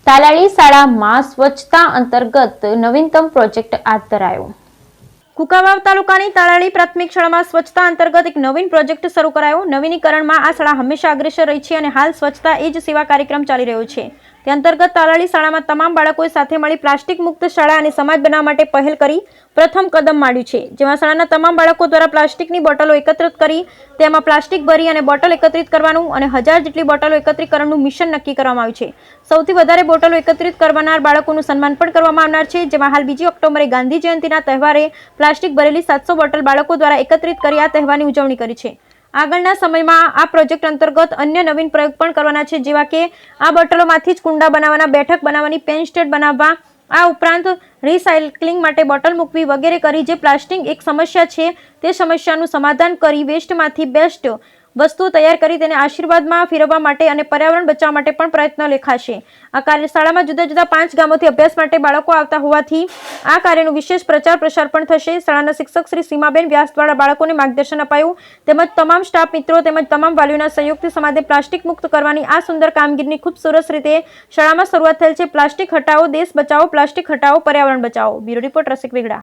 તાલાળી શાળામાં સ્વચ્છતા અંતર્ગત નવીનતમ પ્રોજેક્ટ હાથ ધરાયો। કુંકાવાવ તાલુકાની તાલાળી પ્રાથમિક શાળામાં સ્વચ્છતા અંતર્ગત એક નવીન પ્રોજેક્ટ શરૂ કરાયો। નવીનીકરણમાં આ શાળા હંમેશા અગ્રેસર રહી છે અને હાલ સ્વચ્છતા એ જ સેવા કાર્યક્રમ ચાલી રહ્યો છે। તે અંતર્ગત તાલાળી શાળામાં તમામ બાળકોએ સાથે મળી પ્લાસ્ટિક મુક્ત શાળા અને સમાજ બનાવવા માટે પહેલ કરી પ્રથમ કદમ માંડ્યું છે, જેમાં શાળાના તમામ બાળકો દ્વારા પ્લાસ્ટિકની બોટલો એકત્રિત કરી તેમાં પ્લાસ્ટિક ભરી અને બોટલ એકત્રિત કરવાનું અને 1000 જેટલી બોટલો એકત્રીકરણનું મિશન નક્કી કરવામાં આવ્યું છે। સૌથી વધારે બોટલો એકત્રિત કરનાર બાળકોનું સન્માન પણ કરવામાં આવનાર છે, જેમાં હાલ 2 ઓક્ટોબરે ગાંધી જયંતિના તહેવારે પ્લાસ્ટિક ભરેલી 700 બોટલ બાળકો દ્વારા એકત્રિત કરી આ તહેવારની ઉજવણી કરી છે। આગળના સમયમાં આ પ્રોજેક્ટ અંતર્ગત અન્ય નવીન પ્રયોગ પણ કરવાના છે, જેવા કે આ બોટલોમાંથી જ કુંડા બનાવવાના, બેઠક બનાવવાની, પેન સ્ટેન્ડ બનાવવા, આ ઉપરાંત રિસાયકલિંગ માટે બોટલ મૂકવી વગેરે કરી જે પ્લાસ્ટિક એક સમસ્યા છે તે સમસ્યાનું સમાધાન કરી વેસ્ટમાંથી બેસ્ટ વસ્તુ તૈયાર કરી તેને આશીર્વાદમાં ફેરવવા માટે અને પર્યાવરણ બચાવવા માટે પણ પ્રયત્ન લેખાશે। આ કાર્યશાળામાં જુદા જુદા 5 ગામોથી અભ્યાસ માટે બાળકો આવતા હોવાથી આ કાર્યનું વિશેષ પ્રચાર પ્રસાર પણ થશે। શાળાના શિક્ષક શ્રી સીમાબેન વ્યાસ દ્વારા બાળકોને માર્ગદર્શન અપાયું તેમજ તમામ સ્ટાફ મિત્રો તેમજ તમામ વાલીઓના સહયોગથી સમાજને પ્લાસ્ટિક મુક્ત કરવાની આ સુંદર કામગીરીની ખૂબ સરસ રીતે શાળામાં શરૂઆત થયેલ છે। પ્લાસ્ટિક હટાવો દેશ બચાવો, પ્લાસ્ટિક હટાવો પર્યાવરણ બચાવો। બ્યુરો રિપોર્ટ રસિક વેગડા।